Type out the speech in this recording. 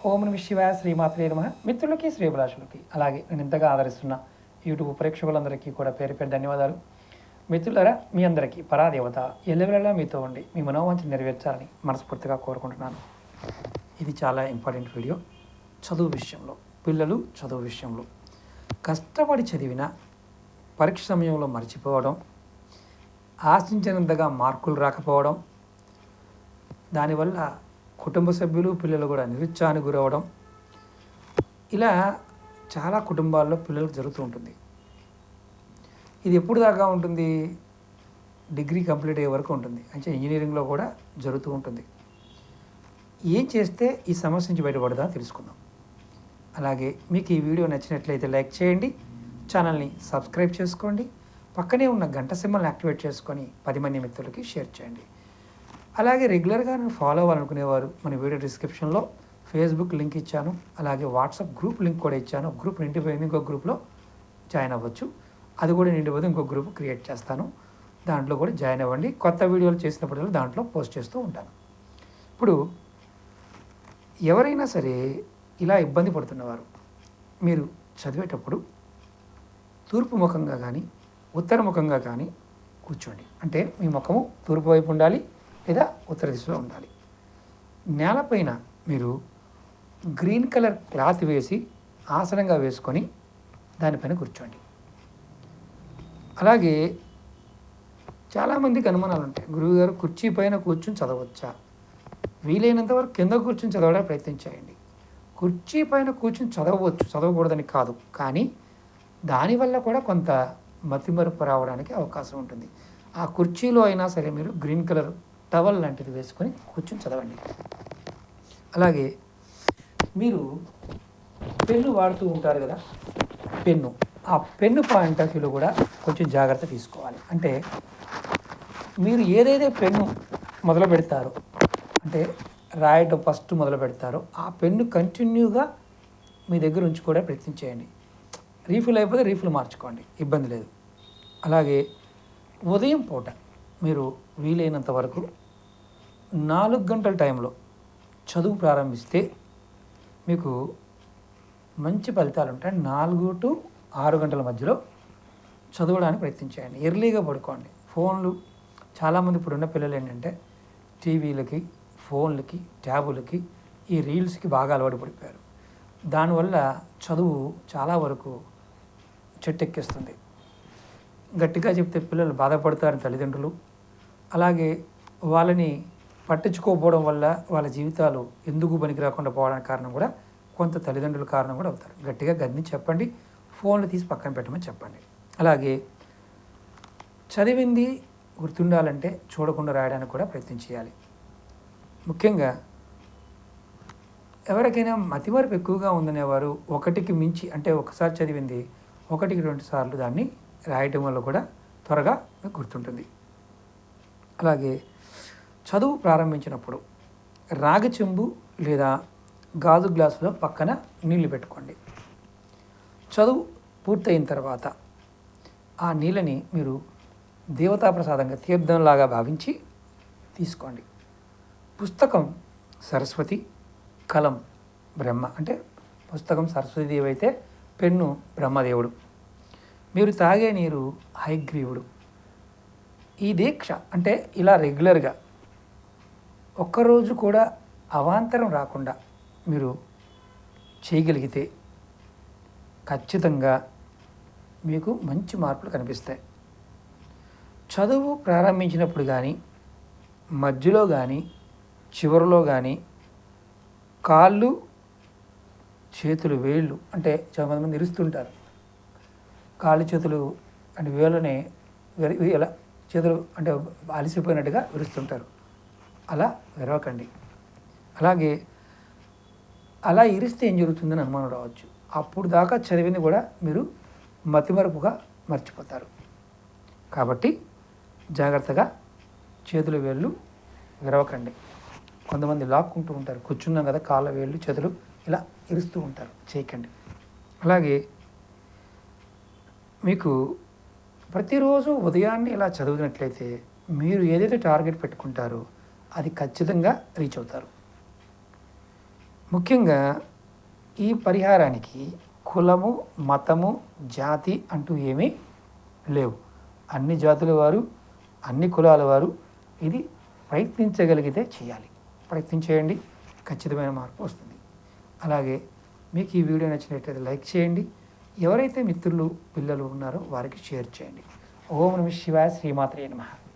ఓం నమః శివాయ శ్రీమాత్రే నమః. మిత్రులకి శ్రీభిలాషులకి అలాగే నేను ఇంతగా ఆదరిస్తున్న యూట్యూబ్ ప్రేక్షకులందరికీ కూడా పేరు పేరు ధన్యవాదాలు. మిత్రులారా, మీ అందరికీ పరాదేవత ఎల్లవేళలా మీతో ఉండి మీ మనోవాంఛ నెరవేర్చాలని మనస్ఫూర్తిగా కోరుకుంటున్నాను. ఇది చాలా ఇంపార్టెంట్ వీడియో. చదువు విషయంలో, పిల్లలు చదువు విషయంలో కష్టపడి చదివిన పరీక్ష సమయంలో మర్చిపోవడం, ఆశించినంతగా మార్కులు రాకపోవడం, దానివల్ల కుటుంబ సభ్యులు పిల్లలు కూడా నిరుత్సాహానికి గురవడం, ఇలా చాలా కుటుంబాల్లో పిల్లలకు జరుగుతూ ఉంటుంది. ఇది ఎప్పుడు దాకా ఉంటుంది? డిగ్రీ కంప్లీట్ అయ్యే వరకు ఉంటుంది. అంటే ఇంజనీరింగ్లో కూడా జరుగుతూ ఉంటుంది. ఏం చేస్తే ఈ సమస్య నుంచి బయటపడదా తెలుసుకుందాం. అలాగే మీకు ఈ వీడియో నచ్చినట్లయితే లైక్ చేయండి, ఛానల్ని సబ్స్క్రైబ్ చేసుకోండి, పక్కనే ఉన్న గంట సింబల్ని యాక్టివేట్ చేసుకొని 10 మంది మిత్రులకి షేర్ చేయండి. అలాగే రెగ్యులర్గా నన్ను ఫాలో అవ్వాలనుకునేవారు మన వీడియో డిస్క్రిప్షన్లో ఫేస్బుక్ లింక్ ఇచ్చాను, అలాగే వాట్సాప్ గ్రూప్ లింక్ కూడా ఇచ్చాను. గ్రూప్ నిండిపోయింది, ఇంకో గ్రూప్లో జాయిన్ అవ్వచ్చు. అది కూడా నిండిపోతే ఇంకో గ్రూప్ క్రియేట్ చేస్తాను, దాంట్లో కూడా జాయిన్ అవ్వండి. కొత్త వీడియోలు చేసినప్పుడు దాంట్లో పోస్ట్ చేస్తూ ఉంటాను. ఇప్పుడు ఎవరైనా సరే ఇలా ఇబ్బంది పడుతున్నవారు, మీరు చదివేటప్పుడు తూర్పు ముఖంగా కానీ ఉత్తర ముఖంగా కానీ కూర్చోండి. అంటే మీ ముఖము తూర్పు వైపు ఉండాలి లేదా ఉత్తర దిశలో ఉండాలి. నేలపైన మీరు గ్రీన్ కలర్ క్లాత్ వేసి ఆసనంగా వేసుకొని దానిపైన కూర్చోండి. అలాగే చాలామందికి అనుమానాలు ఉంటాయి, గురువుగారు కుర్చీ పైన కూర్చుని చదవచ్చా? వీలైనంత వరకు కింద కూర్చుని చదవడానికి ప్రయత్నం చేయండి. కుర్చీ పైన కూర్చుని చదవవచ్చు, చదవకూడదని కాదు, కానీ దానివల్ల కూడా కొంత మతిమరుపు రావడానికి అవకాశం ఉంటుంది. ఆ కుర్చీలో అయినా సరే మీరు గ్రీన్ కలర్ టవల్ లాంటిది వేసుకొని కూర్చొని చదవండి. అలాగే మీరు పెన్ను వాడుతూ ఉంటారు కదా, పెన్ను, ఆ పెన్ను పాయింట్ ఆఫ్ వ్యూలో కూడా కొంచెం జాగ్రత్త తీసుకోవాలి. అంటే మీరు ఏదైతే పెన్ను మొదలు పెడతారో, అంటే రాయటం ఫస్ట్ మొదలు పెడతారో, ఆ పెన్ను కంటిన్యూగా మీ దగ్గర ఉంచుకోవడానికి ప్రయత్నం చేయండి. రీఫిల్ అయిపోతే రీఫిల్ మార్చుకోండి, ఇబ్బంది లేదు. అలాగే ఉదయం పూట మీరు వీలైనంత వరకు 4 గంటల టైంలో చదువు ప్రారంభిస్తే మీకు మంచి ఫలితాలు ఉంటాయి. 4 to 6 గంటల మధ్యలో చదవడానికి ప్రయత్నించండి. ఎర్లీగా పడుకోండి. ఫోన్లు, చాలామంది ఇప్పుడున్న పిల్లలు ఏంటంటే టీవీలకి, ఫోన్లకి, ట్యాబులకి, ఈ రీల్స్కి బాగా అలవాటు పడిపోయారు. దానివల్ల చదువు చాలా వరకు చెట్టెక్కేస్తుంది. గట్టిగా చెప్తే పిల్లలు బాధపడతారు తల్లిదండ్రులు. అలాగే వాళ్ళని పట్టించుకోకపోవడం వల్ల వాళ్ళ జీవితాలు ఎందుకు పనికి రాకుండా పోవడానికి కారణం కూడా కొంత తల్లిదండ్రుల కారణం కూడా అవుతారు. గట్టిగా గదిని చెప్పండి, ఫోన్లు తీసి పక్కన పెట్టమని చెప్పండి. అలాగే చదివింది గుర్తుండాలంటే చూడకుండా రాయడానికి కూడా ప్రయత్నం చేయాలి. ముఖ్యంగా ఎవరికైనా మతిమరుపు ఎక్కువగా ఉందనేవారు ఒకటికి మించి, అంటే ఒకసారి చదివింది 1-2 సార్లు దాన్ని రాయటం వల్ల కూడా త్వరగా గుర్తుంటుంది. అలాగే చదువు ప్రారంభించినప్పుడు రాగి చెంబు లేదా గాజు గ్లాసులో పక్కన నీళ్లు పెట్టుకోండి. చదువు పూర్తయిన తర్వాత ఆ నీళ్ళని మీరు దేవతా ప్రసాదంగా, తీర్థంలాగా భావించి తీసుకోండి. పుస్తకం సరస్వతి, కలం బ్రహ్మ. అంటే పుస్తకం సరస్వతీదేవి అయితే పెన్ను బ్రహ్మదేవుడు, మీరు తాగే నీరు హయగ్రీవుడు. ఈ దీక్ష అంటే ఇలా రెగ్యులర్గా ఒక్కరోజు కూడా అవాంతరం రాకుండా మీరు చేయగలిగితే ఖచ్చితంగా మీకు మంచి మార్పులు కనిపిస్తాయి. చదువు ప్రారంభించినప్పుడు కానీ, మధ్యలో కానీ, చివరిలో కానీ కాళ్ళు, చేతులు, వేళ్ళు, అంటే చాలామంది ఇరుస్తుంటారు. కాళ్ళు చేతులు అంటే వేళ్ళనే ఇలా చేతులు అంటే అలసిపోయినట్టుగా విరుస్తుంటారు. అలా విరవకండి. అలాగే అలా ఇరిస్తే ఏం జరుగుతుందని అనుమానం రావచ్చు. అప్పుడు దాకా చదివింది కూడా మీరు మతిమరుపుగా మర్చిపోతారు. కాబట్టి జాగ్రత్తగా చేతులు, వేళ్ళు విరవకండి. కొంతమంది లాక్కుంటూ ఉంటారు, కూర్చున్నాం కదా, కాళ్ళ వేళ్ళు, చేతులు ఇలా ఇరుస్తూ ఉంటారు, చేయకండి. అలాగే మీకు ప్రతిరోజు ఉదయాన్నే ఇలా చదివినట్లయితే మీరు ఏదైతే టార్గెట్ పెట్టుకుంటారో అది ఖచ్చితంగా రీచ్ అవుతారు. ముఖ్యంగా ఈ పరిహారానికి కులము, మతము, జాతి అంటూ ఏమీ లేవు. అన్ని జాతుల వారు, అన్ని కులాల వారు ఇది ప్రయత్నించగలిగితే చేయాలి. ప్రయత్నం చేయండి, ఖచ్చితమైన మార్పు వస్తుంది. అలాగే మీకు ఈ వీడియో నచ్చినట్లయితే లైక్ చేయండి. ఎవరైతే మిత్రులు, పిల్లలు ఉన్నారో వారికి షేర్ చేయండి. ఓం నమః శివాయ. శ్రీమాత్రే నమః.